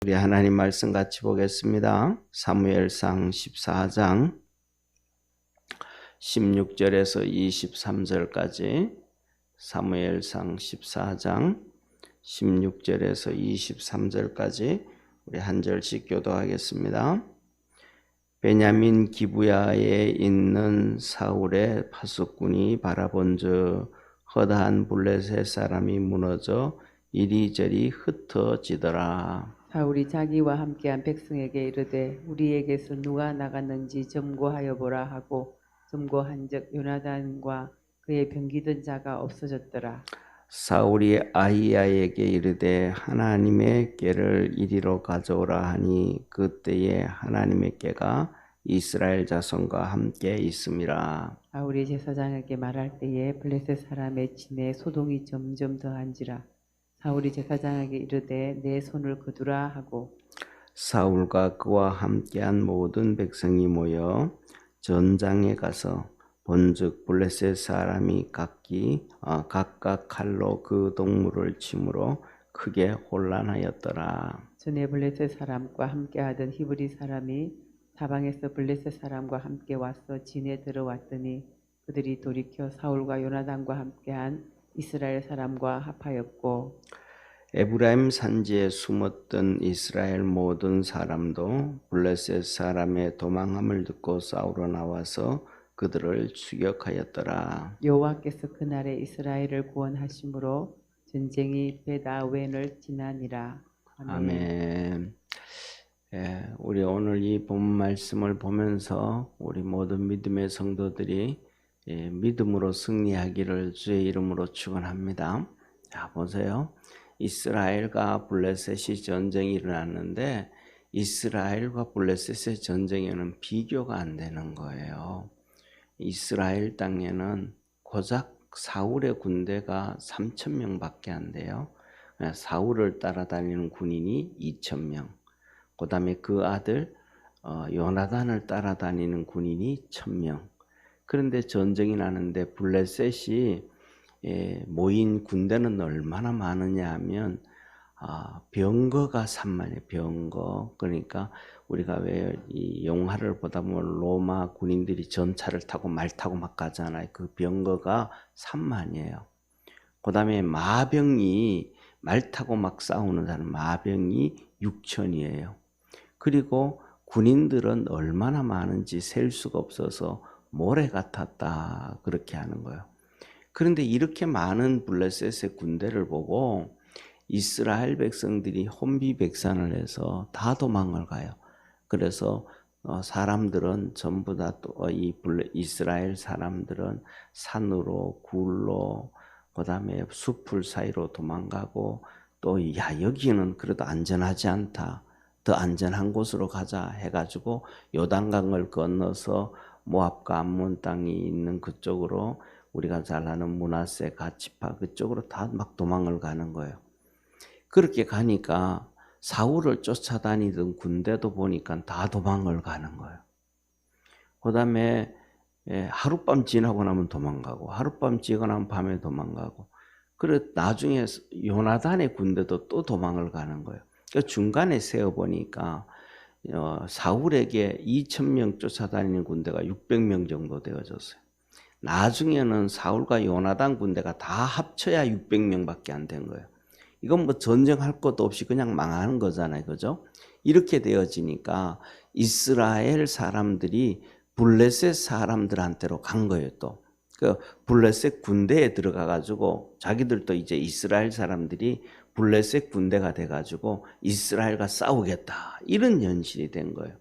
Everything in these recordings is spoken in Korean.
우리 하나님 말씀 같이 보겠습니다. 사무엘상 14장 16절에서 23절까지 사무엘상 14장 16절에서 23절까지 우리 한 절씩 교도하겠습니다. 베냐민 기브야에 있는 사울의 파수꾼이 바라본즉 허다한 블레셋 사람이 무너져 이리저리 흩어지더라. 사울이 자기와 함께한 백성에게 이르되 우리에게서 누가 나갔는지 점거하여 보라 하고 점거한즉 요나단과 그의 병기든 자가 없어졌더라. 사울이 아히야에게 이르되 하나님의 궤를 이리로 가져오라 하니 그때에 하나님의 궤가 이스라엘 자손과 함께 있음이라. 사울이 제사장에게 말할 때에 블레셋 사람의 진에 소동이 점점 더한지라. 사울이 제사장에게 이르되 내 손을 거두라 하고 사울과 그와 함께한 모든 백성이 모여 전장에 가서 본즉 블레셋 사람이 각각 칼로 그 동물을 치므로 크게 혼란하였더라. 전에 블레셋 사람과 함께하던 히브리 사람이 사방에서 블레셋 사람과 함께 와서 진에 들어왔더니 그들이 돌이켜 사울과 요나단과 함께한 이스라엘 사람과 합하였고 에브라임 산지에 숨었던 이스라엘 모든 사람도 블레셋 사람의 도망함을 듣고 싸우러 나와서 그들을 추격하였더라. 여호와께서 그날에 이스라엘을 구원하심으로 전쟁이 베다웬을 지나니라. 아멘. 우리 오늘 이 본 말씀을 보면서 우리 모든 믿음의 성도들이 믿음으로 승리하기를 주의 이름으로 축원합니다. 자, 보세요. 이스라엘과 블레셋이 전쟁이 일어났는데 이스라엘과 블레셋의 전쟁에는 비교가 안 되는 거예요. 이스라엘 땅에는 고작 사울의 군대가 3,000명밖에 안 돼요. 사울을 따라다니는 군인이 2,000명. 그 다음에 그 아들 요나단을 따라다니는 군인이 1,000명. 그런데 전쟁이 나는데 블레셋이 모인 군대는 얼마나 많으냐 하면 병거가 3만이에요. 병거. 그러니까 우리가 왜 이 영화를 보다 보면 로마 군인들이 전차를 타고 말 타고 막 가잖아요. 그 병거가 3만이에요. 그 다음에 마병이 말 타고 막 싸우는 사람 마병이 6천이에요. 그리고 군인들은 얼마나 많은지 셀 수가 없어서 모래 같았다 그렇게 하는 거예요. 그런데 이렇게 많은 블레셋의 군대를 보고 이스라엘 백성들이 혼비백산을 해서 다 도망을 가요. 그래서 사람들은 전부 다 또 이 이스라엘 사람들은 산으로 굴로 그다음에 숲을 사이로 도망가고 또 여기는 그래도 안전하지 않다. 더 안전한 곳으로 가자 해가지고 요단강을 건너서 모압과 암몬 땅이 있는 그쪽으로 우리가 잘 아는 므낫세 가치파 그쪽으로 다 막 도망을 가는 거예요. 그렇게 가니까 사울을 쫓아다니던 군대도 보니까 다 도망을 가는 거예요. 그 다음에 하룻밤 지나고 나면 도망가고 하룻밤 지나고 나면 밤에 도망가고 그래 나중에 요나단의 군대도 또 도망을 가는 거예요. 그러니까 중간에 세어보니까 사울에게 2,000명 쫓아다니는 군대가 600명 정도 되어졌어요. 나중에는 사울과 요나단 군대가 다 합쳐야 600명밖에 안 된 거예요. 이건 뭐 전쟁할 것도 없이 그냥 망하는 거잖아요. 그죠? 이렇게 되어지니까 이스라엘 사람들이 블레셋 사람들한테로 간 거예요. 또 그 블레셋 군대에 들어가 가지고 자기들도 이제 이스라엘 사람들이 블레셋 군대가 돼 가지고 이스라엘과 싸우겠다 이런 연실이 된 거예요.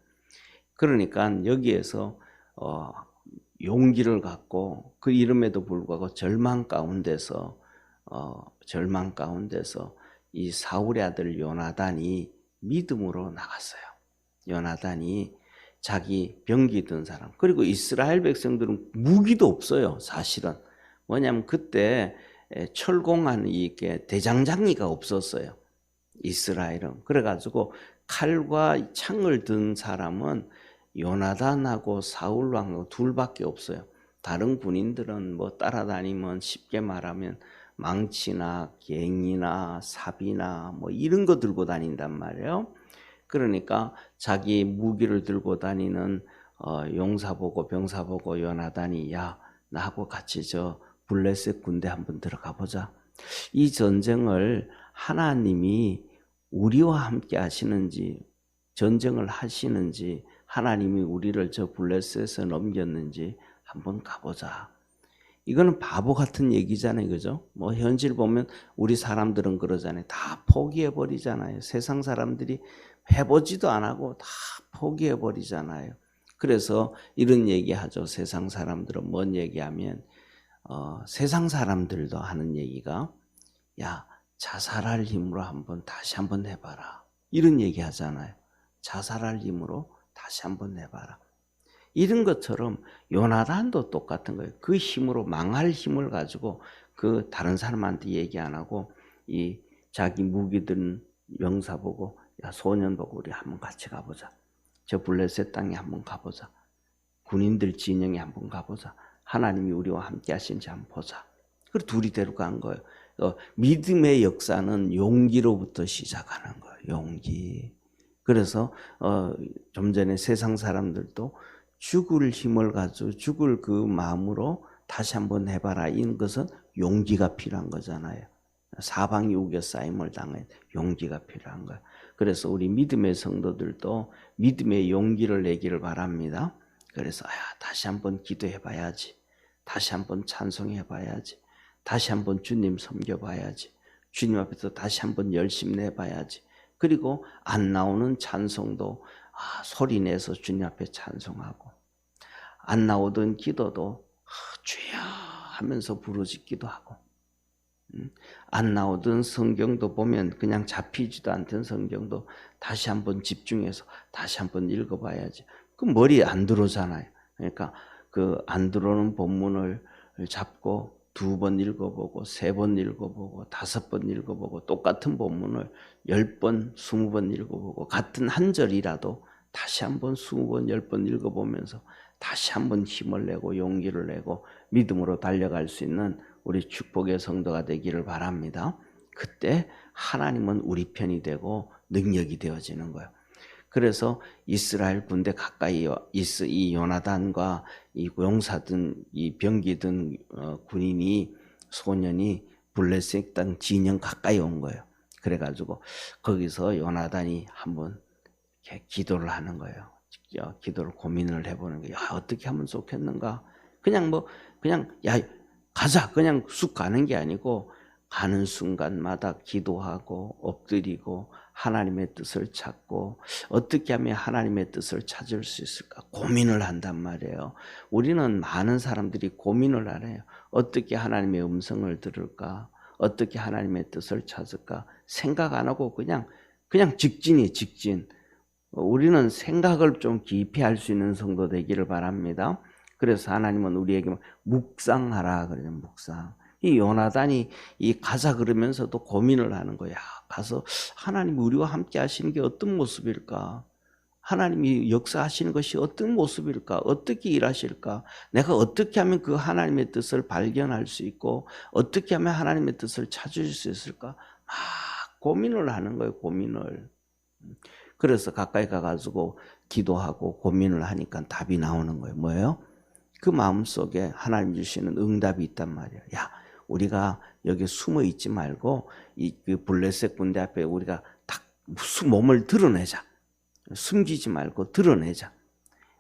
그러니까 여기에서 용기를 갖고 그 이름에도 불구하고 절망 가운데서 이 사울의 아들 요나단이 믿음으로 나갔어요. 요나단이 자기 병기 든 사람 그리고 이스라엘 백성들은 무기도 없어요. 사실은 뭐냐면 그때 철공한 이게 대장장이가 없었어요. 이스라엘은 그래가지고 칼과 창을 든 사람은 요나단하고 사울왕 둘밖에 없어요. 다른 군인들은 뭐 따라다니면 쉽게 말하면 망치나 갱이나 삽이나 뭐 이런 거 들고 다닌단 말이에요. 그러니까 자기 무기를 들고 다니는 용사 보고 병사 보고 요나단이 야 나하고 같이 저 블레셋 군대 한번 들어가 보자. 이 전쟁을 하나님이 우리와 함께 하시는지 전쟁을 하시는지 하나님이 우리를 저 블레셋에 넘겼는지 한번 가보자. 이거는 바보 같은 얘기잖아요. 그죠? 뭐 현실 보면 우리 사람들은 그러잖아요. 다 포기해 버리잖아요. 세상 사람들이 해보지도 안 하고 다 포기해 버리잖아요. 그래서 이런 얘기하죠. 세상 사람들은 뭔 얘기하면 세상 사람들도 하는 얘기가 야 자살할 힘으로 다시 한번 해봐라. 이런 얘기 하잖아요. 자살할 힘으로 다시 한번 해봐라. 이런 것처럼 요나단도 똑같은 거예요. 그 힘으로 망할 힘을 가지고 그 다른 사람한테 얘기 안 하고 이 자기 무기 든 명사 보고 야 소년 보고 우리 한번 같이 가보자. 저 블레셋 땅에 한번 가보자. 군인들 진영에 한번 가보자. 하나님이 우리와 함께 하신지 한번 보자. 그리고 둘이 데려간 거예요. 믿음의 역사는 용기로부터 시작하는 거예요. 용기. 그래서 좀 전에 세상 사람들도 죽을 힘을 가지고 죽을 그 마음으로 다시 한번 해봐라. 이런 것은 용기가 필요한 거잖아요. 사방이 우겨싸임을 당해 용기가 필요한 거예요. 그래서 우리 믿음의 성도들도 믿음의 용기를 내기를 바랍니다. 그래서 다시 한번 기도해봐야지. 다시 한번 찬송해봐야지. 다시 한번 주님 섬겨봐야지. 주님 앞에서 다시 한번 열심 내봐야지. 그리고 안 나오는 찬송도 소리 내서 주님 앞에 찬송하고 안 나오던 기도도 주여 하면서 부르짖기도 하고 안 나오던 성경도 보면 그냥 잡히지도 않던 성경도 다시 한번 집중해서 다시 한번 읽어봐야지. 그 머리에 안 들어오잖아요. 그러니까 그 안 들어오는 본문을 잡고 2번 읽어보고 3번 읽어보고 5번 읽어보고 똑같은 본문을 10번 20번 읽어보고 같은 한 절이라도 다시 한번 20번 10번 읽어보면서 다시 한번 힘을 내고 용기를 내고 믿음으로 달려갈 수 있는 우리 축복의 성도가 되기를 바랍니다. 그때 하나님은 우리 편이 되고 능력이 되어지는 거예요. 그래서 이스라엘 군대 가까이 이 요나단과 이 용사든 이 병기든 군인이 소년이 블레셋 땅 진영 가까이 온 거예요. 그래가지고 거기서 요나단이 한번 이렇게 기도를 하는 거예요. 기도를 고민을 해보는 거예요. 어떻게 하면 좋겠는가? 그냥 야 가자 그냥 쑥 가는 게 아니고 가는 순간마다 기도하고 엎드리고 하나님의 뜻을 찾고 어떻게 하면 하나님의 뜻을 찾을 수 있을까 고민을 한단 말이에요. 우리는 많은 사람들이 고민을 안 해요. 어떻게 하나님의 음성을 들을까? 어떻게 하나님의 뜻을 찾을까? 생각 안 하고 그냥 직진이 직진. 우리는 생각을 좀 깊이 할 수 있는 성도 되기를 바랍니다. 그래서 하나님은 우리에게 묵상하라 그래요. 묵상. 이 요나단이 이 가자 그러면서도 고민을 하는 거야. 가서 하나님이 우리와 함께 하시는 게 어떤 모습일까? 하나님이 역사하시는 것이 어떤 모습일까? 어떻게 일하실까? 내가 어떻게 하면 그 하나님의 뜻을 발견할 수 있고 어떻게 하면 하나님의 뜻을 찾을 수 있을까? 막 고민을 하는 거예요. 고민을. 그래서 가까이 가가지고 기도하고 고민을 하니까 답이 나오는 거예요. 뭐예요? 그 마음속에 하나님 주시는 응답이 있단 말이에요. 야, 우리가 여기 숨어 있지 말고 그 블레셋 군대 앞에 우리가 딱 몸을 드러내자. 숨기지 말고 드러내자.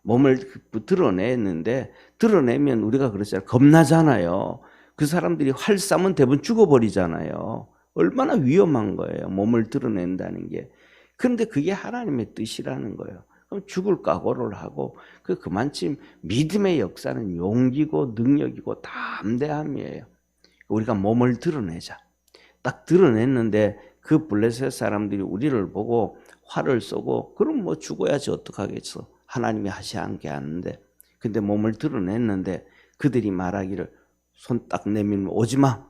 몸을 드러내는데 드러내면 우리가 그러잖아요. 겁나잖아요. 그 사람들이 활 쏴면 대부분 죽어버리잖아요. 얼마나 위험한 거예요. 몸을 드러낸다는 게. 그런데 그게 하나님의 뜻이라는 거예요. 그럼 죽을 각오를 하고 그만큼 믿음의 역사는 용기고 능력이고 담대함이에요. 우리가 몸을 드러내자. 딱 드러냈는데 그 블레셋 사람들이 우리를 보고 활을 쏘고 그럼 뭐 죽어야지 어떡하겠어. 하나님이 하셔야 함께 하는데. 근데 몸을 드러냈는데 그들이 말하기를 손 딱 내밀면 오지마.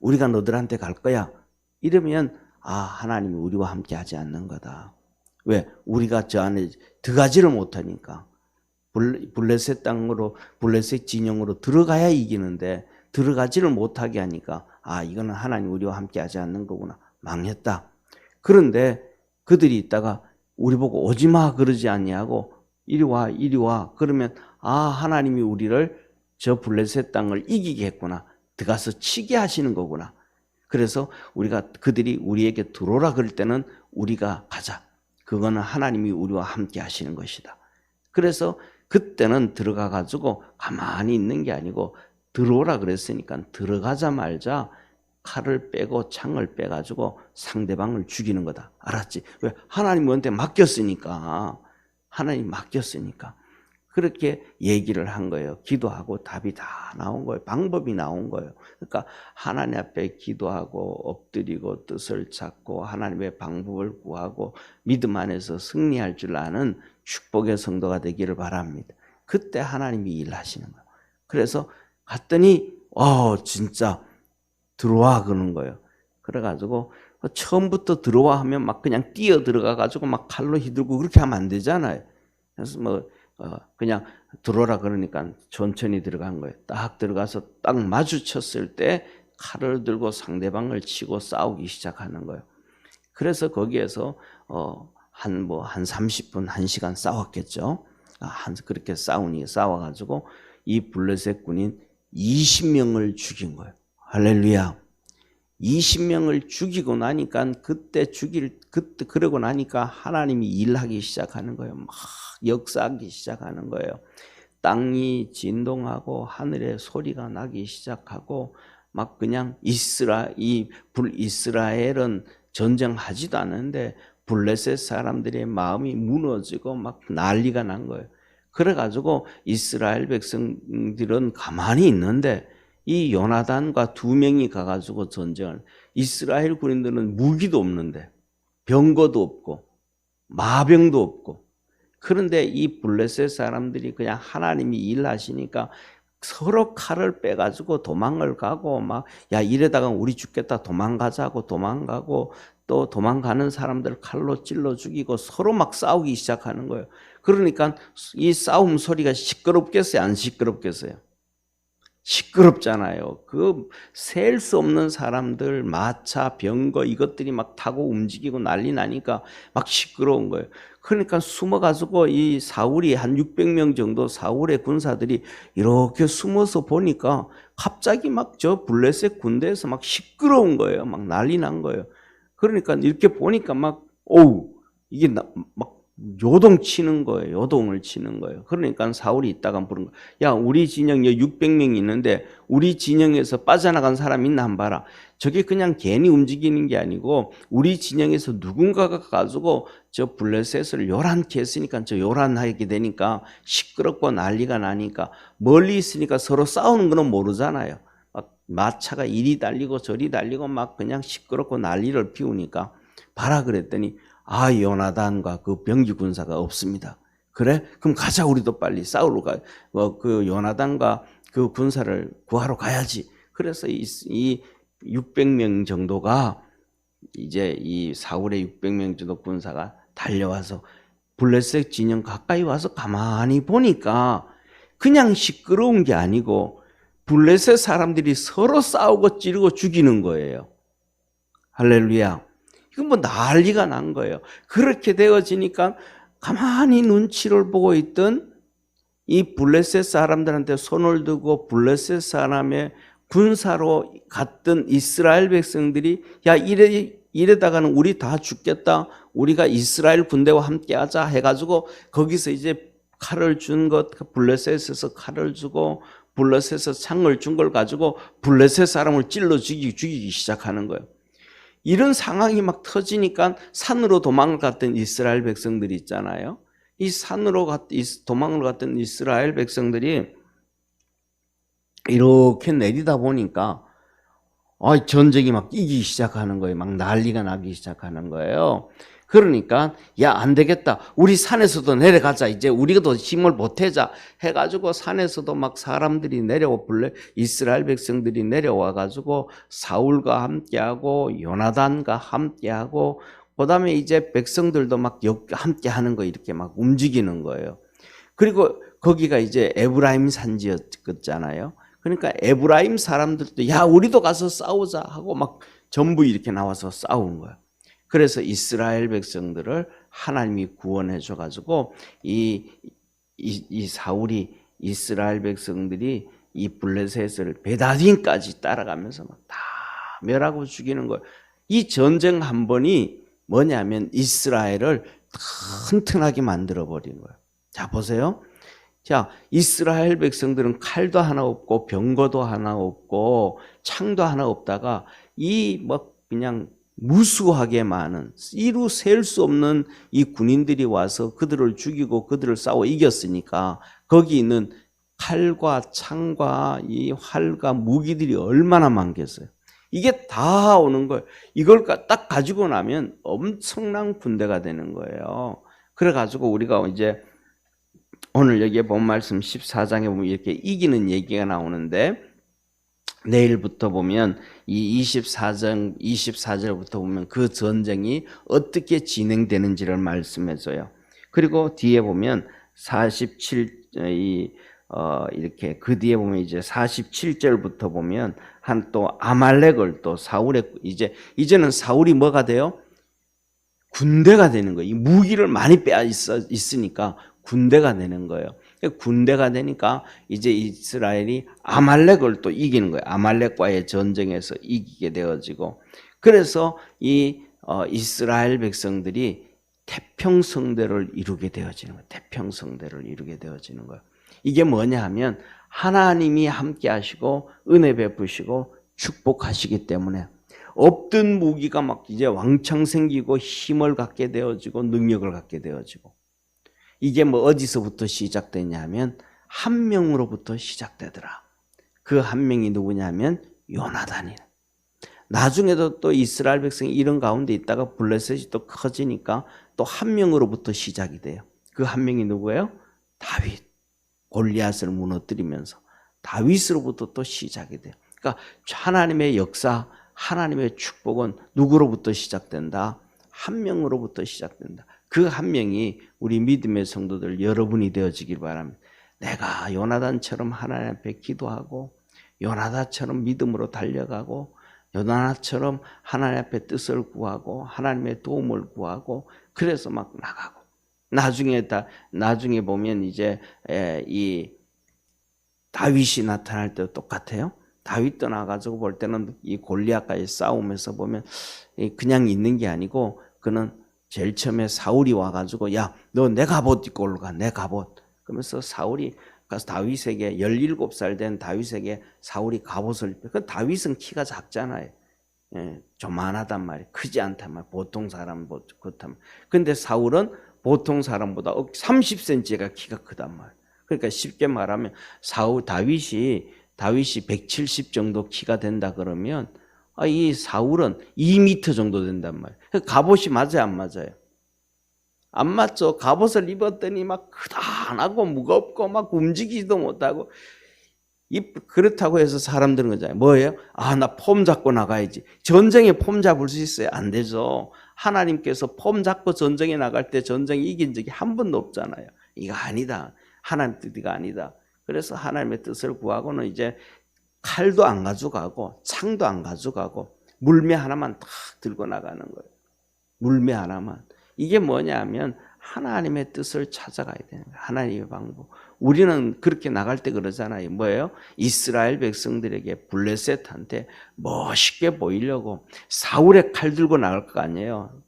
우리가 너들한테 갈 거야. 이러면 하나님이 우리와 함께 하지 않는 거다. 왜? 우리가 저 안에 들어가지를 못하니까. 블레셋 땅으로 블레셋 진영으로 들어가야 이기는데 들어가지를 못하게 하니까 이거는 하나님 우리와 함께 하지 않는 거구나. 망했다. 그런데 그들이 있다가 우리 보고 오지 마 그러지 않냐고 이리 와 이리 와 그러면 하나님이 우리를 저 블레셋 땅을 이기게 했구나. 들어가서 치게 하시는 거구나. 그래서 그들이 우리에게 들어오라 그럴 때는 우리가 가자. 그거는 하나님이 우리와 함께 하시는 것이다. 그래서 그때는 들어가 가지고 가만히 있는 게 아니고 들어오라 그랬으니까 들어가자마자 칼을 빼고 창을 빼가지고 상대방을 죽이는 거다. 알았지? 왜? 하나님한테 맡겼으니까. 하나님 맡겼으니까. 그렇게 얘기를 한 거예요. 기도하고 답이 다 나온 거예요. 방법이 나온 거예요. 그러니까 하나님 앞에 기도하고 엎드리고 뜻을 찾고 하나님의 방법을 구하고 믿음 안에서 승리할 줄 아는 축복의 성도가 되기를 바랍니다. 그때 하나님이 일하시는 거예요. 그래서 갔더니 진짜 들어와 그러는 거예요. 그래가지고 처음부터 들어와 하면 막 그냥 뛰어 들어가가지고 막 칼로 휘두르고 그렇게 하면 안 되잖아요. 그래서 그냥 들어오라 그러니까 천천히 들어간 거예요. 딱 들어가서 딱 마주쳤을 때 칼을 들고 상대방을 치고 싸우기 시작하는 거예요. 그래서 거기에서 한 30분, 1시간 싸웠겠죠. 그렇게 싸워가지고 이 블레셋 군인 20명을 죽인 거예요. 할렐루야. 20명을 죽이고 나니까 그러고 나니까 하나님이 일하기 시작하는 거예요. 막 역사하기 시작하는 거예요. 땅이 진동하고 하늘에 소리가 나기 시작하고 막 그냥 이스라엘은 전쟁하지도 않는데 블레셋 사람들의 마음이 무너지고 막 난리가 난 거예요. 그래가지고 이스라엘 백성들은 가만히 있는데 이 요나단과 2명이 가가지고 전쟁을 이스라엘 군인들은 무기도 없는데 병거도 없고 마병도 없고 그런데 이 블레셋 사람들이 그냥 하나님이 일하시니까 서로 칼을 빼가지고 도망을 가고 막 이래다가 우리 죽겠다 도망가자고 도망가고 또 도망가는 사람들 칼로 찔러 죽이고 서로 막 싸우기 시작하는 거예요. 그러니까 이 싸움 소리가 시끄럽겠어요? 안 시끄럽겠어요? 시끄럽잖아요. 셀 수 없는 사람들, 마차, 병거 이것들이 막 타고 움직이고 난리 나니까 막 시끄러운 거예요. 그러니까 숨어가지고 이 사울이 한 600명 정도 사울의 군사들이 이렇게 숨어서 보니까 갑자기 막 저 블레셋 군대에서 막 시끄러운 거예요. 막 난리 난 거예요. 그러니까 이렇게 보니까 이게 막 요동치는 거예요. 요동을 치는 거예요. 그러니까 사울이 있다가 부른 거예요. 야, 우리 진영에 600명이 있는데 우리 진영에서 빠져나간 사람 있나 한번 봐라. 저게 그냥 괜히 움직이는 게 아니고 우리 진영에서 누군가가 가지고 저 블레셋을 요란케 했으니까 저 요란하게 되니까 시끄럽고 난리가 나니까 멀리 있으니까 서로 싸우는 거는 모르잖아요. 막 마차가 이리 달리고 저리 달리고 막 그냥 시끄럽고 난리를 피우니까 봐라 그랬더니 요나단과 그 병기 군사가 없습니다. 그래? 그럼 가자 우리도 빨리 싸우러 그 요나단과 그 군사를 구하러 가야지. 그래서 이 600명 정도가 이제 이 사울의 600명 정도 군사가 달려와서 블레셋 진영 가까이 와서 가만히 보니까 그냥 시끄러운 게 아니고 블레셋 사람들이 서로 싸우고 찌르고 죽이는 거예요. 할렐루야. 이건 난리가 난 거예요. 그렇게 되어지니까 가만히 눈치를 보고 있던 이 블레셋 사람들한테 손을 두고 블레셋 사람의 군사로 갔던 이스라엘 백성들이 이래다가는 우리 다 죽겠다. 우리가 이스라엘 군대와 함께 하자 해가지고 거기서 이제 칼을 준 것, 블레셋에서 칼을 주고 블레셋에서 창을 준 걸 가지고 블레셋 사람을 찔러 죽이기 시작하는 거예요. 이런 상황이 막 터지니까 산으로 도망을 갔던 이스라엘 백성들이 있잖아요. 이 산으로 도망을 갔던 이스라엘 백성들이 이렇게 내리다 보니까 전쟁이 막 뛰기 시작하는 거예요. 막 난리가 나기 시작하는 거예요. 그러니까 안 되겠다. 우리 산에서도 내려가자. 이제 우리가 더 힘을 보태자 해가지고 산에서도 막 사람들이 이스라엘 백성들이 내려와가지고 사울과 함께하고 요나단과 함께하고 그다음에 이제 백성들도 막 함께하는 거 이렇게 막 움직이는 거예요. 그리고 거기가 이제 에브라임 산지였잖아요. 그러니까 에브라임 사람들도 우리도 가서 싸우자 하고 막 전부 이렇게 나와서 싸운 거예요. 그래서 이스라엘 백성들을 하나님이 구원해 줘가지고 이 사울이 이스라엘 백성들이 이 블레셋을 베다딘까지 따라가면서 막 다 멸하고 죽이는 거예요. 이 전쟁 한 번이 뭐냐면 이스라엘을 튼튼하게 만들어 버린 거예요. 자, 보세요. 자, 이스라엘 백성들은 칼도 하나 없고 병거도 하나 없고 창도 하나 없다가 이 뭐 그냥 무수하게 많은 이루 셀 수 없는 이 군인들이 와서 그들을 죽이고 그들을 싸워 이겼으니까 거기 있는 칼과 창과 이 활과 무기들이 얼마나 많겠어요. 이게 다 오는 거예요. 이걸 딱 가지고 나면 엄청난 군대가 되는 거예요. 그래가지고 우리가 이제 오늘 여기에 본 말씀 14장에 보면 이렇게 이기는 얘기가 나오는데 내일부터 보면 이 24절부터 보면 그 전쟁이 어떻게 진행되는지를 말씀해줘요. 그리고 뒤에 보면 47, 그 뒤에 보면 이제 47절부터 보면 한 또 아말렉을 또 사울의 이제는 사울이 뭐가 돼요? 군대가 되는 거예요. 이 무기를 많이 빼앗 있으니까 군대가 되는 거예요. 군대가 되니까 이제 이스라엘이 아말렉을 또 이기는 거예요. 아말렉과의 전쟁에서 이기게 되어지고 그래서 이 이스라엘 백성들이 태평성대를 이루게 되어지는 거예요. 태평성대를 이루게 되어지는 거예요. 이게 뭐냐 하면 하나님이 함께 하시고 은혜 베푸시고 축복하시기 때문에 없던 무기가 막 이제 왕창 생기고 힘을 갖게 되어지고 능력을 갖게 되어지고 이게 뭐 어디서부터 시작되냐면 한 명으로부터 시작되더라. 그 한 명이 누구냐면 요나단이에요. 나중에도 또 이스라엘 백성이 이런 가운데 있다가 블레셋이 또 커지니까 또 한 명으로부터 시작이 돼요. 그 한 명이 누구예요? 다윗. 골리앗을 무너뜨리면서 다윗으로부터 또 시작이 돼요. 그러니까 하나님의 역사, 하나님의 축복은 누구로부터 시작된다? 한 명으로부터 시작된다. 그 한 명이 우리 믿음의 성도들 여러분이 되어지길 바랍니다. 내가 요나단처럼 하나님 앞에 기도하고 요나단처럼 믿음으로 달려가고 요나단처럼 하나님 앞에 뜻을 구하고 하나님의 도움을 구하고 그래서 막 나가고 나중에 보면 이제 이 다윗이 나타날 때도 똑같아요. 다윗도 나가지고 볼 때는 이 골리앗과의 싸움에서 보면 그냥 있는 게 아니고 그는 제일 처음에 사울이 와가지고 야, 너 내 갑옷 입고 올라가, 내 갑옷. 그러면서 사울이 가서 다윗에게 17살 된 다윗에게 사울이 갑옷을 입혀. 그 다윗은 키가 작잖아요. 조만하단 말이에요. 크지 않단 말이에요. 보통 사람 그렇단 말이에요. 근데 사울은 보통 사람보다 30cm가 키가 크단 말이에요. 그러니까 쉽게 말하면 다윗이 170 정도 키가 된다 그러면 이 사울은 2m 정도 된단 말이에요. 갑옷이 맞아요, 안 맞아요? 안 맞죠. 갑옷을 입었더니 막 크다하고 무겁고 막 움직이지도 못하고 그렇다고 해서 사람들은 거잖아요. 뭐예요? 나 폼 잡고 나가야지. 전쟁에 폼 잡을 수 있어요? 안 되죠. 하나님께서 폼 잡고 전쟁에 나갈 때 전쟁에 이긴 적이 한 번도 없잖아요. 이거 아니다. 하나님 뜻이 아니다. 그래서 하나님의 뜻을 구하고는 이제 칼도 안 가져가고 창도 안 가져가고 물매 하나만 딱 들고 나가는 거예요. 물매 하나만. 이게 뭐냐면 하나님의 뜻을 찾아가야 되는 거예요. 하나님의 방법. 우리는 그렇게 나갈 때 그러잖아요. 뭐예요? 이스라엘 백성들에게 블레셋한테 멋있게 보이려고 사울의 칼 들고 나갈 거 아니에요.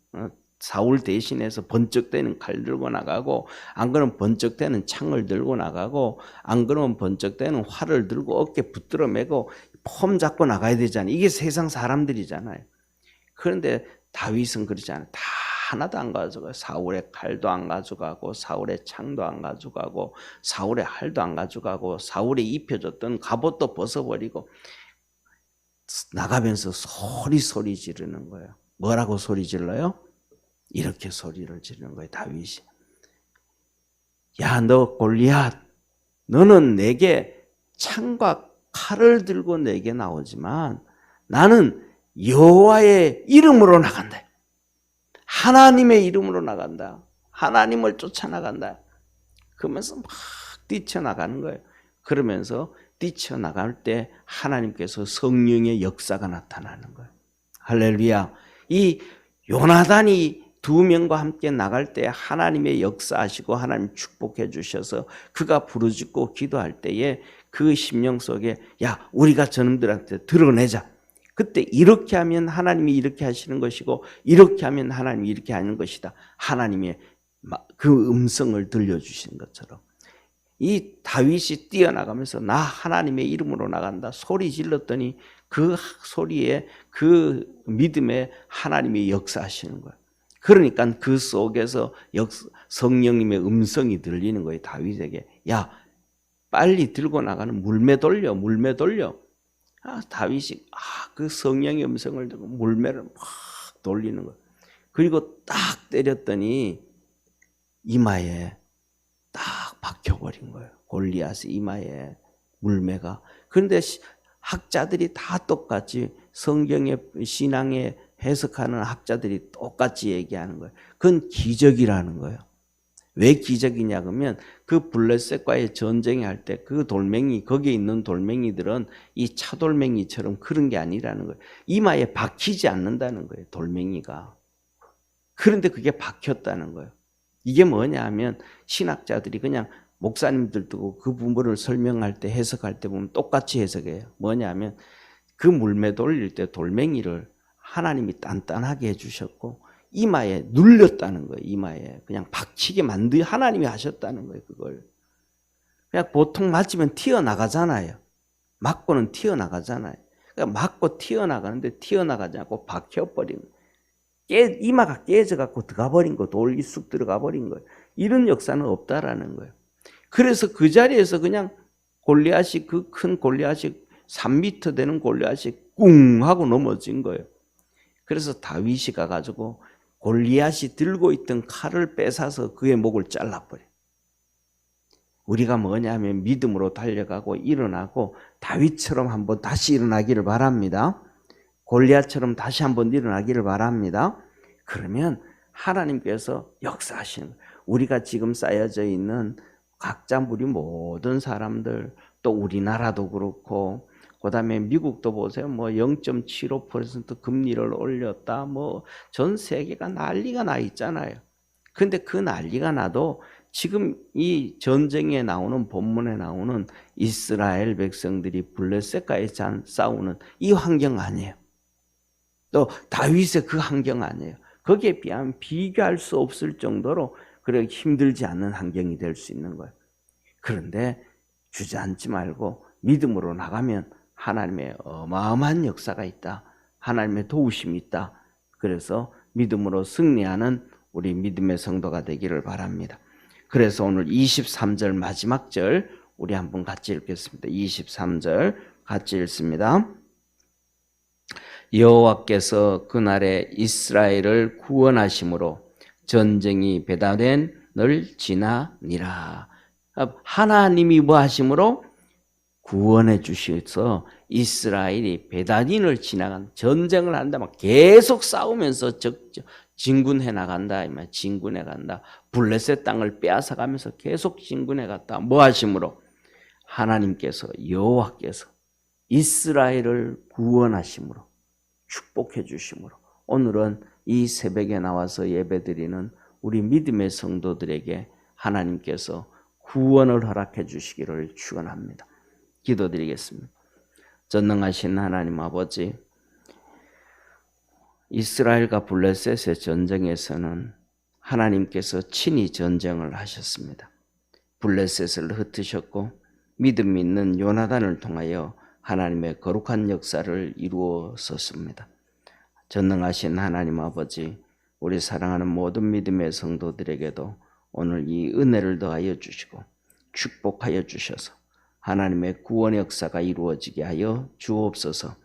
사울 대신해서 번쩍대는 칼 들고 나가고 안 그러면 번쩍대는 창을 들고 나가고 안 그러면 번쩍대는 활을 들고 어깨 붙들어 매고 폼 잡고 나가야 되잖아요. 이게 세상 사람들이잖아요. 그런데 다윗은 그러지 않아요. 다 하나도 안 가져가요. 사울의 칼도 안 가져가고 사울의 창도 안 가져가고 사울의 활도 안 가져가고 사울이 입혀줬던 갑옷도 벗어버리고 나가면서 소리 지르는 거예요. 뭐라고 소리 질러요? 이렇게 소리를 지르는 거예요. 다윗이. 야, 너 골리앗, 너는 내게 창과 칼을 들고 내게 나오지만 나는 여호와의 이름으로 나간다. 하나님의 이름으로 나간다. 하나님을 쫓아나간다. 그러면서 막 뛰쳐나가는 거예요. 그러면서 뛰쳐나갈 때 하나님께서 성령의 역사가 나타나는 거예요. 할렐루야. 이 요나단이 두 명과 함께 나갈 때 하나님의 역사하시고 하나님 축복해 주셔서 그가 부르짖고 기도할 때에 그 심령 속에 야 우리가 저놈들한테 드러내자. 그때 이렇게 하면 하나님이 이렇게 하시는 것이고 이렇게 하면 하나님이 이렇게 하는 것이다. 하나님의 그 음성을 들려주시는 것처럼 이 다윗이 뛰어나가면서 나 하나님의 이름으로 나간다 소리 질렀더니 그 소리에 그 믿음에 하나님이 역사하시는 거예요. 그러니까 그 속에서 성령님의 음성이 들리는 거예요. 다윗에게 야 빨리 들고 나가는 물매 돌려 물매 돌려. 다윗이 그 성령의 음성을 듣고 물매를 막 돌리는 거예요. 그리고 딱 때렸더니 이마에 딱 박혀버린 거예요. 골리앗의 이마에 물매가. 그런데 학자들이 다 똑같이 성경의 신앙에 해석하는 학자들이 똑같이 얘기하는 거예요. 그건 기적이라는 거예요. 왜 기적이냐 그러면 그 블레셋과의 전쟁을 할 때 그 돌멩이 거기에 있는 돌멩이들은 이 차돌멩이처럼 그런 게 아니라는 거예요. 이마에 박히지 않는다는 거예요. 돌멩이가. 그런데 그게 박혔다는 거예요. 이게 뭐냐 하면 신학자들이 그냥 목사님들도 그 부분을 설명할 때 해석할 때 보면 똑같이 해석해요. 뭐냐 하면 그 물매 돌릴 때 돌멩이를 하나님이 단단하게 해주셨고 이마에 눌렸다는 거예요. 이마에 그냥 박히게 하나님이 하셨다는 거예요. 그걸 그냥 보통 맞으면 튀어나가잖아요. 맞고는 튀어나가잖아요. 그러니까 맞고 튀어나가는데 튀어나가지 않고 박혀버린 거예요. 이마가 깨져갖고 들어가버린 거, 돌이 쑥 들어가 버린 거예요. 이런 역사는 없다라는 거예요. 그래서 그 자리에서 그냥 골리앗이 그 큰 골리앗이 3m 되는 골리앗이 꿍 하고 넘어진 거예요. 그래서 다윗이 가가지고 골리앗이 들고 있던 칼을 뺏어서 그의 목을 잘라버려요. 우리가 뭐냐면 믿음으로 달려가고 일어나고 다윗처럼 한번 다시 일어나기를 바랍니다. 골리앗처럼 다시 한번 일어나기를 바랍니다. 그러면 하나님께서 역사하시는 거예요. 우리가 지금 쌓여져 있는 각자 우리 모든 사람들 또 우리나라도 그렇고 그다음에 미국도 보세요. 뭐 0.75% 금리를 올렸다. 뭐 전 세계가 난리가 나 있잖아요. 근데 그 난리가 나도 지금 이 전쟁에 나오는 본문에 나오는 이스라엘 백성들이 블레셋과의 싸우는 이 환경 아니에요. 또 다윗의 그 환경 아니에요. 거기에 비하면 비교할 수 없을 정도로 그렇게 힘들지 않는 환경이 될 수 있는 거예요. 그런데 주저앉지 말고 믿음으로 나가면 하나님의 어마어마한 역사가 있다. 하나님의 도우심이 있다. 그래서 믿음으로 승리하는 우리 믿음의 성도가 되기를 바랍니다. 그래서 오늘 23절 마지막 절 우리 한번 같이 읽겠습니다. 23절 같이 읽습니다. 여호와께서 그날에 이스라엘을 구원하심으로 전쟁이 베다덴을 지나니라. 하나님이 뭐 하심으로 구원해 주셔서 이스라엘이 베다딘을 지나간 전쟁을 한다면 계속 싸우면서 진군해 나간다. 진군해 간다. 블레셋 땅을 빼앗아가면서 계속 진군해 갔다. 뭐 하심으로? 하나님께서 여호와께서 이스라엘을 구원하심으로 축복해 주심으로 오늘은 이 새벽에 나와서 예배드리는 우리 믿음의 성도들에게 하나님께서 구원을 허락해 주시기를 축원합니다. 기도드리겠습니다. 전능하신 하나님 아버지, 이스라엘과 블레셋의 전쟁에서는 하나님께서 친히 전쟁을 하셨습니다. 블레셋을 흩으셨고 믿음 있는 요나단을 통하여 하나님의 거룩한 역사를 이루었었습니다. 전능하신 하나님 아버지, 우리 사랑하는 모든 믿음의 성도들에게도 오늘 이 은혜를 더하여 주시고 축복하여 주셔서 하나님의 구원 역사가 이루어지게 하여 주옵소서.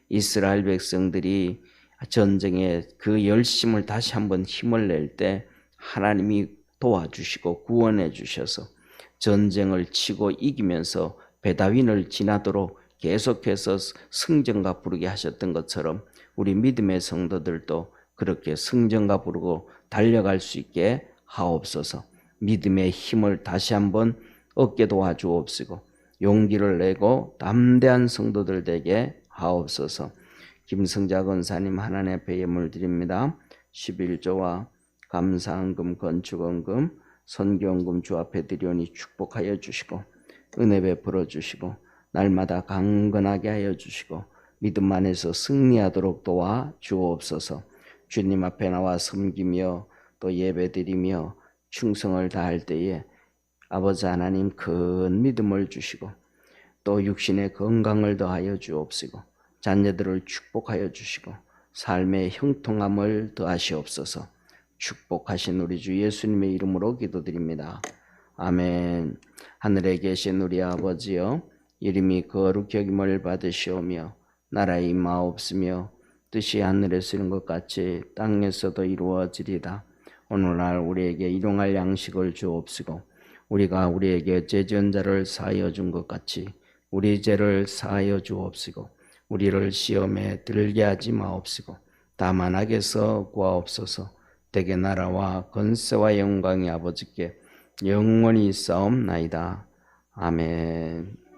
이스라엘 백성들이 전쟁에 그 열심을 다시 한번 힘을 낼 때 하나님이 도와주시고 구원해 주셔서 전쟁을 치고 이기면서 베다윈을 지나도록 계속해서 승전가 부르게 하셨던 것처럼 우리 믿음의 성도들도 그렇게 승전가 부르고 달려갈 수 있게 하옵소서. 믿음의 힘을 다시 한번 얻게 도와주옵시고 용기를 내고 담대한 성도들 되게 하옵소서. 김성자 권사님 하나님 앞에 예물 드립니다. 11조와 감사헌금, 건축헌금, 선교헌금 주 앞에 드리오니 축복하여 주시고 은혜 베풀어 주시고 날마다 강건하게 하여 주시고 믿음 안에서 승리하도록 도와 주옵소서. 주님 앞에 나와 섬기며 또 예배드리며 충성을 다할 때에 아버지 하나님 큰 믿음을 주시고 또 육신의 건강을 더하여 주옵시고 자녀들을 축복하여 주시고 삶의 형통함을 더하시옵소서. 축복하신 우리 주 예수님의 이름으로 기도드립니다. 아멘. 하늘에 계신 우리 아버지여, 이름이 거룩히 여김을 받으시오며 나라의 임하옵시며 뜻이 하늘에서 이룬 것 같이 땅에서도 이루어지리다. 오늘날 우리에게 일용할 양식을 주옵시고 우리가 우리에게 죄 지은 자를 사하여 준 것 같이 우리 죄를 사하여 주옵시고 우리를 시험에 들게 하지 마옵시고 다만 악에서 구하옵소서. 대개 나라와 권세와 영광이 아버지께 영원히 있사옵나이다. 아멘.